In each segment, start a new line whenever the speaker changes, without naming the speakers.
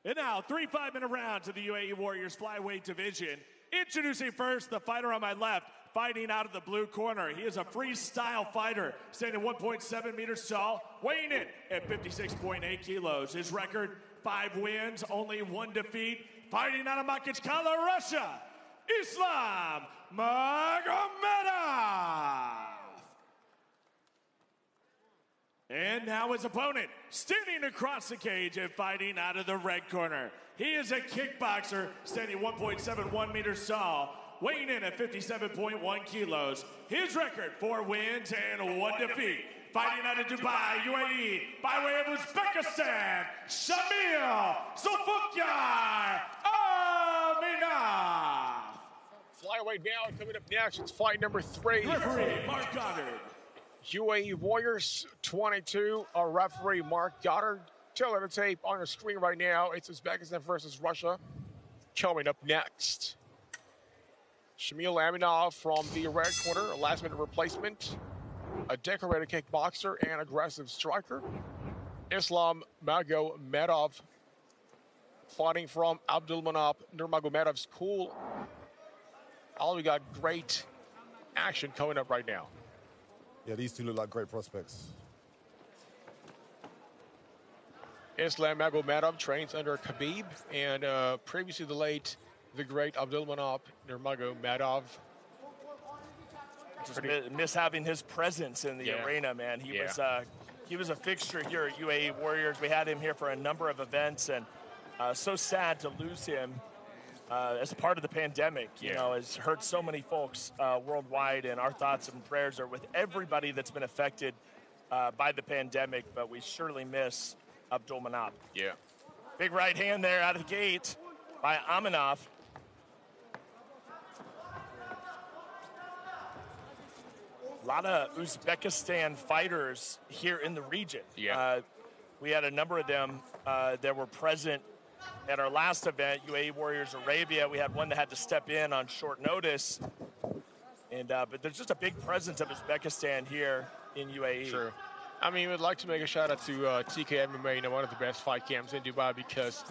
And now, 3 5-minute rounds of the UAE Warriors flyweight division. Introducing first the fighter on my left, fighting out of the blue corner. He is a freestyle fighter, standing 1.7 meters tall, weighing in at 56.8 kilos. His record, 5 wins, only 1 defeat. Fighting out of Makhachkala, Russia, Islam Magomedov. And now his opponent, standing across the cage and fighting out of the red corner. He is a kickboxer, standing 1.71 meters tall, weighing in at 57.1 kilos. His record, 4 wins and 1 defeat. Fighting out of Dubai, UAE, by way of Uzbekistan, Shamil Aminov.
Flyweight now coming up next. It's fight number 3.
Referee Mark Goddard.
UAE Warriors 22. Our referee Mark Goddard. Taylor the tape on your screen right now. It's Uzbekistan versus Russia. Coming up next. Shamil Aminov from the red corner, a last-minute replacement, a decorated kickboxer and aggressive striker. Islam Magomedov fighting from Abdulmanap Nurmagomedov's cool. All we got great action coming up right now.
Yeah, these two look like great prospects.
Islam Magomedov trains under Khabib and previously the great Abdulmanap Nurmagomedov.
Just miss having his presence in the arena, man. He was a fixture here at UAE Warriors. We had him here for a number of events, and so sad to lose him as part of the pandemic. You know, has hurt so many folks worldwide, and our thoughts and prayers are with everybody that's been affected by the pandemic, but we surely miss Abdulmanap.
Yeah.
Big right hand there out of the gate by Aminov. A lot of Uzbekistan fighters here in the region.
Yeah.
We had a number of them that were present at our last event, UAE Warriors Arabia. We had one that had to step in on short notice. And but there's just a big presence of Uzbekistan here in UAE.
True. I mean, we'd like to make a shout out to TK MMA, you know, one of the best fight camps in Dubai, because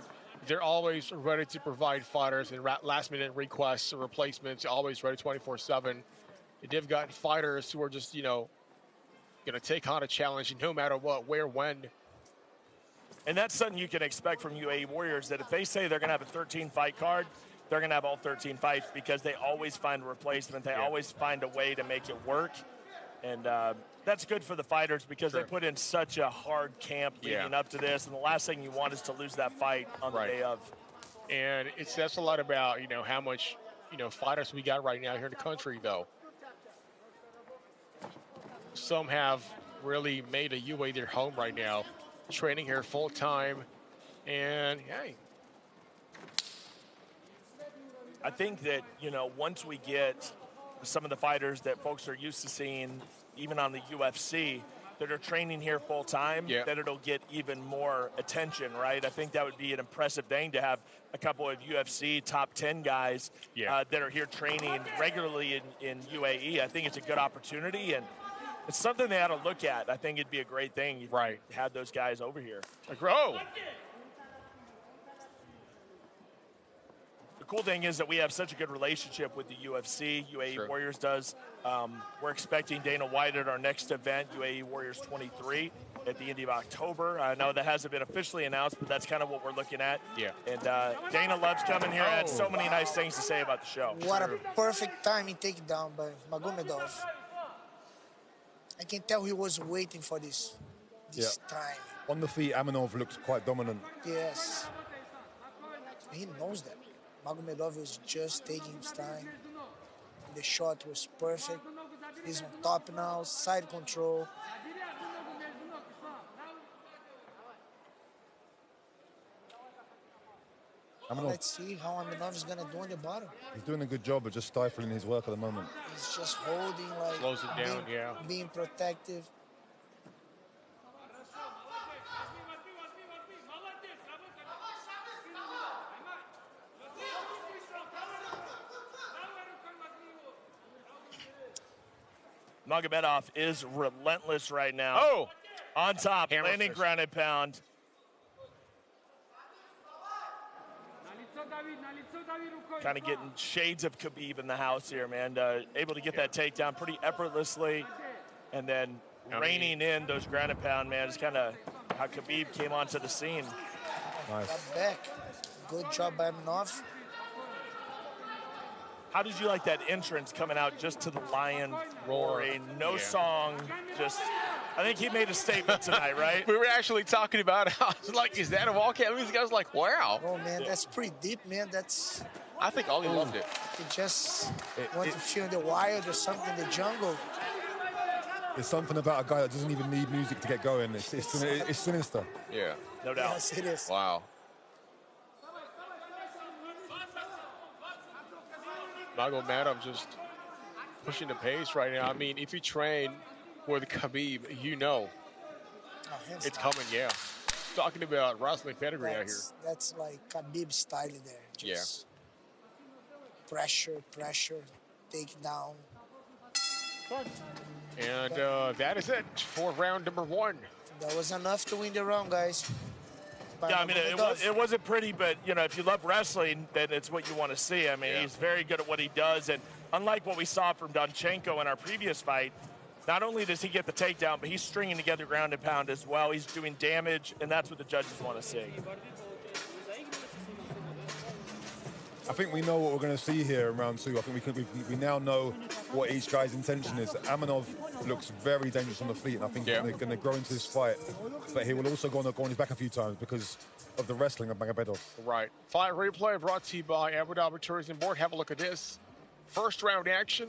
they're always ready to provide fighters and last-minute requests or replacements, always ready 24/7. They've got fighters who are just, you know, going to take on a challenge no matter what, where, when.
And that's something you can expect from UAE Warriors, that if they say they're going to have a 13-fight card, they're going to have all 13 fights, because they always find a replacement. They always find a way to make it work. And that's good for the fighters, because they put in such a hard camp leading up to this, and the last thing you want is to lose that fight on the day of.
And it says a lot about, you know, how much, you know, fighters we got right now here in the country, though. Some have really made a UAE their home right now, training here full time, and hey.
I think that, you know, once we get some of the fighters that folks are used to seeing, even on the UFC, that are training here full time, that it'll get even more attention, right? I think that would be an impressive thing to have a couple of UFC top 10 guys that are here training regularly in UAE. I think it's a good opportunity, and it's something they ought to look at. I think it'd be a great thing if you had those guys over here. The cool thing is that we have such a good relationship with the UFC. UAE Warriors does. We're expecting Dana White at our next event, UAE Warriors 23, at the end of October. I know that hasn't been officially announced, but that's kind of what we're looking at. And Dana loves coming here. Had so many nice things to say about the show.
What a perfect timing takedown by Magomedov. I can tell he was waiting for this time.
On the feet, Aminov looked quite dominant.
Yes. He knows that. Magomedov was just taking his time. The shot was perfect. He's on top now, side control. Let's see how Aminov is going to do on the bottom.
He's doing a good job of just stifling his work at the moment.
He's just holding, like,
slows it down,
being protective.
Magomedov is relentless right now. On top, landing grounded pound. Kind of getting shades of Khabib in the house here, man. Able to get that takedown pretty effortlessly, and then reining in those ground and pound, man. It's kind of how Khabib came onto the scene.
Nice.
Got back. Good job by Aminov.
How did you like that entrance coming out just to the lion roaring? No song, just... I think he made a statement tonight, right?
We were actually talking about it. I was like, is that a wildcat music? I was like, wow.
Oh, man, that's pretty deep, man. That's...
I think Ollie loved it.
He just want to feel the wild or something in the jungle.
There's something about a guy that doesn't even need music to get going. It's sinister.
Yeah.
No doubt.
Yes, it is.
Wow. Magomedov just pushing the pace right now. I mean, if you train with Khabib, you know it's coming, yeah. Talking about wrestling pedigree out here.
That's like Khabib style there. Just pressure, take down.
And that is it for round number 1.
That was enough to win the round, guys.
Yeah, I mean, it wasn't pretty, but, you know, if you love wrestling, then it's what you want to see. I mean, he's very good at what he does, and unlike what we saw from Donchenko in our previous fight, not only does he get the takedown, but he's stringing together ground and pound as well. He's doing damage, and that's what the judges want to see.
I think we know what we're going to see here in round 2. I think we now know what each guy's intention is. Aminov looks very dangerous on the feet, and I think they're going to grow into this fight. But he will also go on his back a few times because of the wrestling of Magomedov.
Right. Fight replay brought to you by Abu Dhabi Tourism Board. Have a look at this. First round action.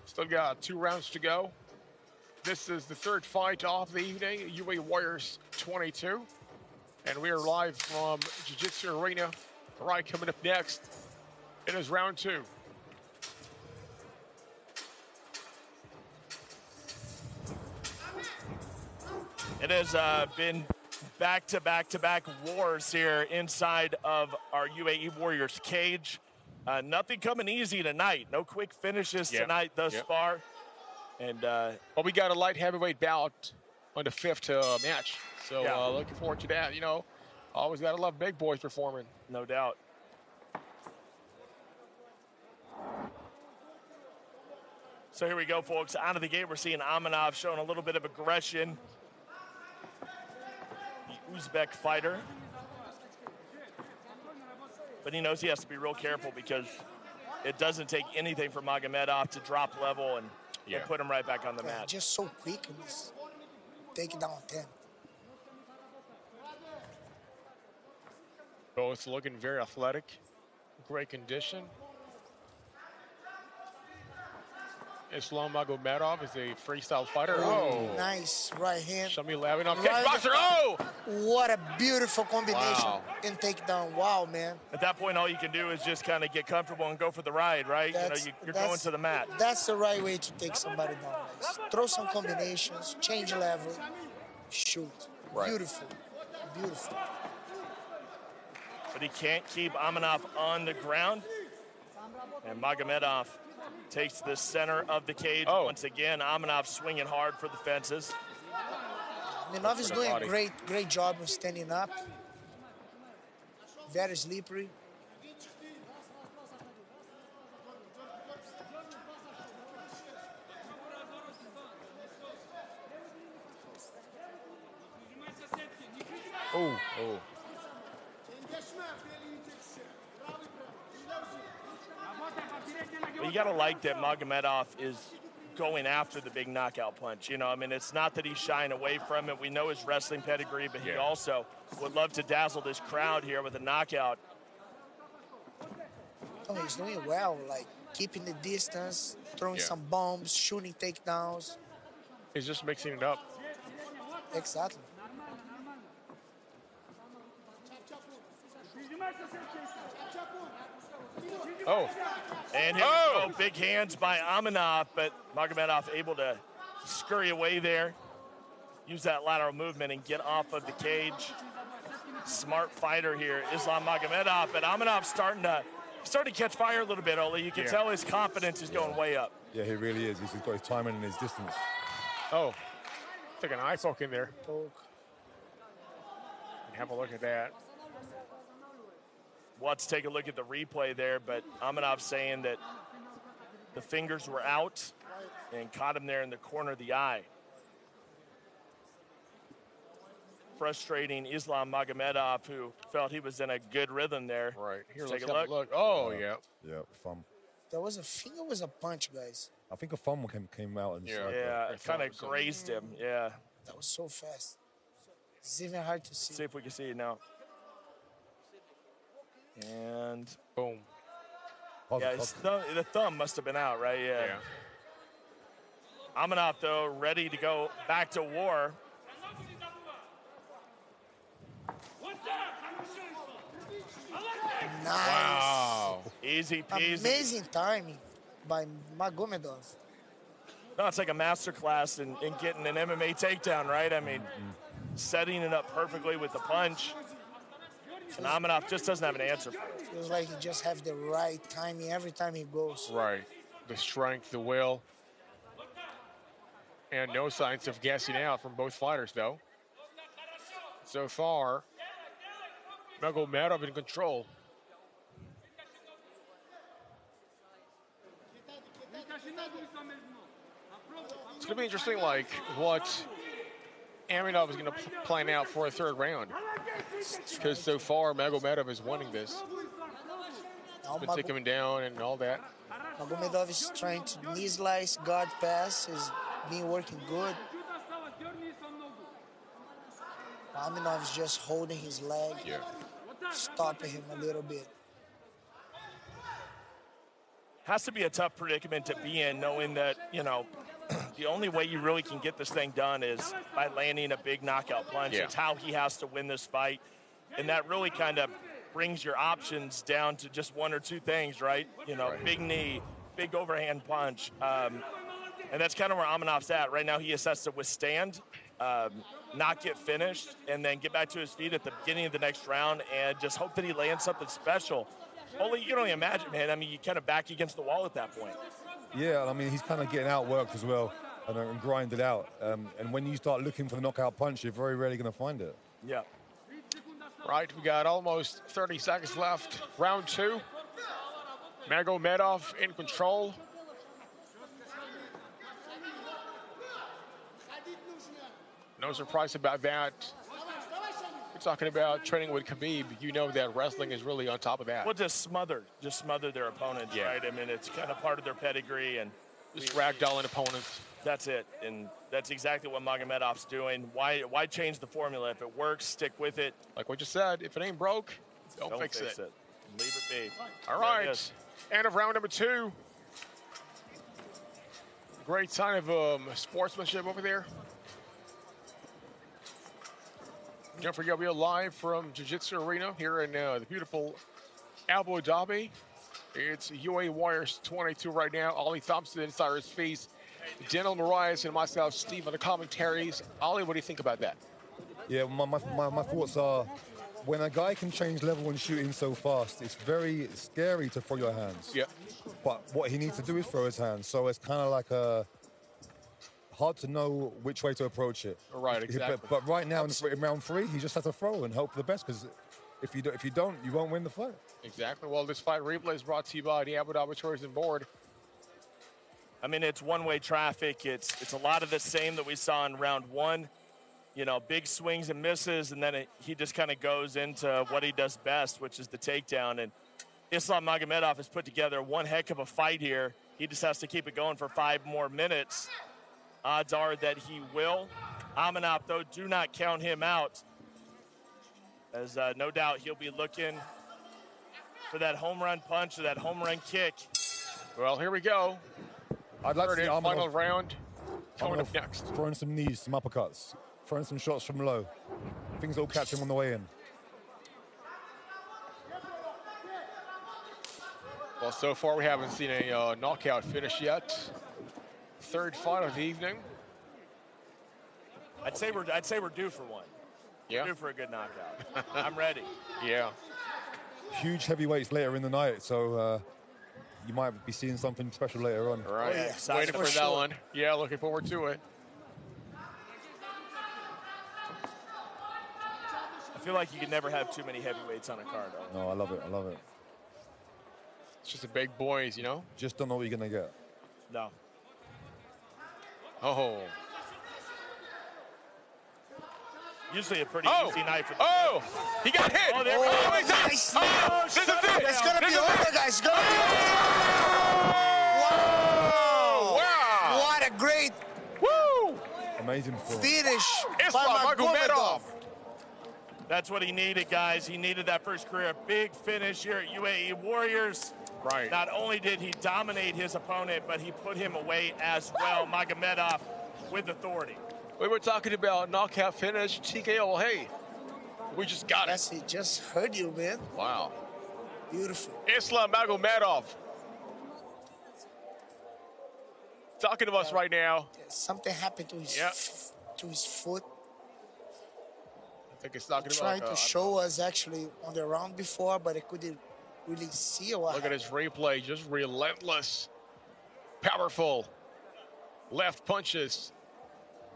Still got 2 rounds to go. This is the 3rd fight of the evening, UAE Warriors 22. And we are live from Jiu-Jitsu Arena. All right, coming up next, it is round 2.
It has been back-to-back wars here inside of our UAE Warriors cage. Nothing coming easy tonight. No quick finishes tonight thus far. And
well, we got a light heavyweight bout on the 5th match. So looking forward to that. You know, always got to love big boys performing.
No doubt. So here we go, folks. Out of the gate, we're seeing Aminov showing a little bit of aggression. The Uzbek fighter. But he knows he has to be real careful because it doesn't take anything for Magomedov to drop level and put him right back on the mat.
Just so quick and just take it down 10.
Both looking very athletic, great condition. Islam Magomedov is a freestyle fighter.
Oh, nice right hand.
Shamil Aminov, kickboxer. Oh!
What a beautiful combination and takedown. Wow, man.
At that point, all you can do is just kind of get comfortable and go for the ride, right? You're going to the mat.
That's the right way to take somebody down, guys. Throw some combinations, change level, shoot. Right. Beautiful, beautiful.
But he can't keep Aminov on the ground. And Magomedov takes the center of the cage once again. Aminov swinging hard for the fences.
Aminov is doing a great job of standing up. Very slippery.
Oh.
Well, you got to like that Magomedov is going after the big knockout punch. You know, I mean, it's not that he's shying away from it. We know his wrestling pedigree, but he also would love to dazzle this crowd here with a knockout.
Oh, he's doing well, like keeping the distance, throwing some bombs, shooting takedowns.
He's just mixing it up.
Exactly.
Oh.
And here we go, big hands by Aminov, but Magomedov able to scurry away there, use that lateral movement and get off of the cage. Smart fighter here, Islam Magomedov, but Aminov's starting to catch fire a little bit, Oli. You can tell his confidence is going way up.
Yeah, he really is. He's got his timing and his distance.
Oh, took an eye poke in there.
Poke.
Have a look at that.
we'll have to take a look at the replay there, but Aminov saying that the fingers were out and caught him there in the corner of the eye. Frustrating Islam Magomedov, who felt he was in a good rhythm there.
Right. Here,
let's
take
take a look.
Oh, yeah.
Yeah, thumb.
That was a finger, was a punch, guys.
I think a thumb came out. And
Yeah, it kind of grazed him. Yeah.
That was so fast. It's even hard to see.
See if we can see it now. And
boom.
Yeah, the thumb must have been out, right? Yeah. Aminov, though, ready to go back to war.
Nice.
Wow.
Easy peasy.
Amazing timing by Magomedov.
No, it's like a master class in getting an MMA takedown, right? I mean, setting it up perfectly with the punch. And Aminov just doesn't have an answer for it.
Feels like he just have the right timing every time he goes.
Right. The strength, the will. And no signs of gassing out from both fighters, though. So far, Magomedov in control. It's going to be interesting, like, what Aminov is going to plan out for a third round. Because so far, Magomedov is winning this. Been taking him down and all that.
Magomedov is trying to knee slice, guard pass, is been working good. Aminov is just holding his leg, stopping him a little bit.
Has to be a tough predicament to be in, knowing that, you know, the only way you really can get this thing done is by landing a big knockout punch. It's how he has to win this fight. And that really kind of brings your options down to just one or two things, right? You know, big knee, big overhand punch. And that's kind of where Aminov's at. Right now he just has to withstand, not get finished, and then get back to his feet at the beginning of the next round and just hope that he lands something special. Only you can only imagine, man. I mean, you kind of back against the wall at that point.
Yeah, I mean, he's kind of getting outworked as well and grinded out. And when you start looking for the knockout punch, you're very rarely going to find it.
Yeah.
Right, we got almost 30 seconds left. Round two. Magomedov in control. No surprise about that. We're talking about training with Khabib. You know that wrestling is really on top of that.
Well, just smother their opponents, right? I mean, it's kind of part of their pedigree. And
just ragdolling opponents.
That's it, and that's exactly what Magomedov's doing. Why change the formula? If it works, stick with it.
Like what you said, if it ain't broke, don't fix it.
Leave it be.
All right, end of round number two. Great sign of sportsmanship over there. Don't forget, we are live from Jiu-Jitsu Arena here in the beautiful Abu Dhabi. It's UAE Warriors 22 right now. Ollie Thompson inside his face. Daniel Marias and myself, Steve, on the commentaries. Ollie, what do you think about that?
Yeah, my thoughts are, when a guy can change level and shooting so fast, it's very scary to throw your hands.
Yeah.
But what he needs to do is throw his hands. So it's kind of like hard to know which way to approach it.
Right, exactly.
But right now in round three, he just has to throw and hope for the best, because if you don't, you won't win the fight.
Exactly. Well, this fight replay is brought to you by the Abu Dhabi Tourism Board.
I mean, it's one-way traffic. It's a lot of the same that we saw in round one. You know, big swings and misses, and then he just kind of goes into what he does best, which is the takedown. And Islam Magomedov has put together one heck of a fight here. He just has to keep it going for 5 more minutes. Odds are that he will. Aminov, though, do not count him out, as no doubt he'll be looking for that home run punch or that home run kick.
Well, here we go.
I'd like to see Aminov,
final round coming up next.
Throwing some knees, some uppercuts, throwing some shots from low. Things that will catch him on the way in.
Well, so far we haven't seen a knockout finish yet. Third fight of the evening.
I'd say we're due for one.
Yeah.
We're due for a good knockout. I'm ready.
Yeah.
Huge heavyweights later in the night, so you might be seeing something special later on.
Right.
Oh, yeah.
Waiting for that one. Yeah, looking forward to it.
feel like you can never have too many heavyweights on a card.
No, I love it. I love it.
It's just the big boys, you know?
Just don't know what you're going to get.
No.
Oh.
Usually a pretty easy night for the
he got hit.
Oh, there we go.
Nice.
This is it.
It's going to be over, guys. It's gonna be
Wow. Wow.
What a great
Amazing performance.
finish
Islam
by
Magomedov.
That's what he needed, guys. He needed that first career big finish here at UAE Warriors.
Right.
Not only did he dominate his opponent, but he put him away as well. Magomedov with authority.
We were talking about knockout finish, TKO. Hey, we just got
Yes, he just heard you, man.
Wow.
Beautiful.
Islam Magomedov talking to us right now.
Something happened to his to his foot.
I think it's talking
Trying
about.
to show us actually on the round before, but I couldn't really see what
Look at his replay, just relentless, powerful left punches.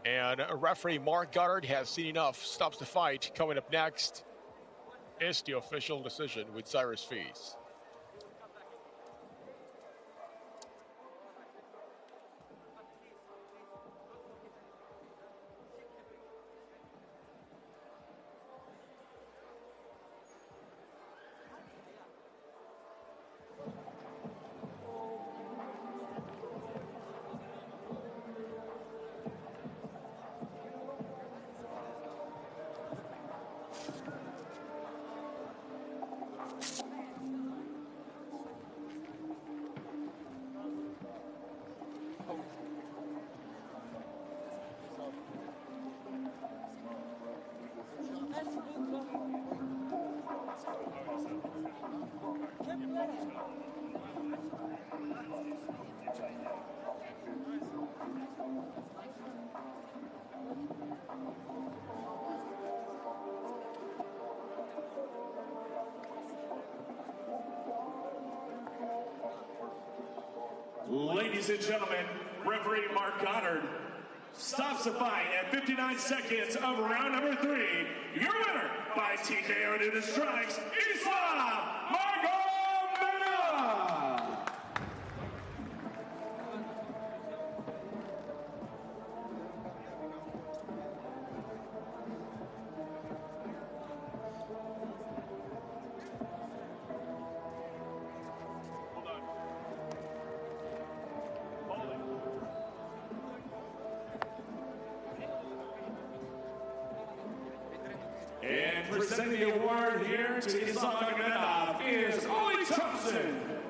And referee Mark Goddard has seen enough, stops the fight. Coming up next is the official decision with Cyrus Fees.
Ladies and gentlemen, referee Mark Goddard stops the fight at 59 seconds of round number 3. Your winner by TKO to the strikes, Islam Magomedov. And presenting the award here to Islam Magomedov is Ollie Thompson.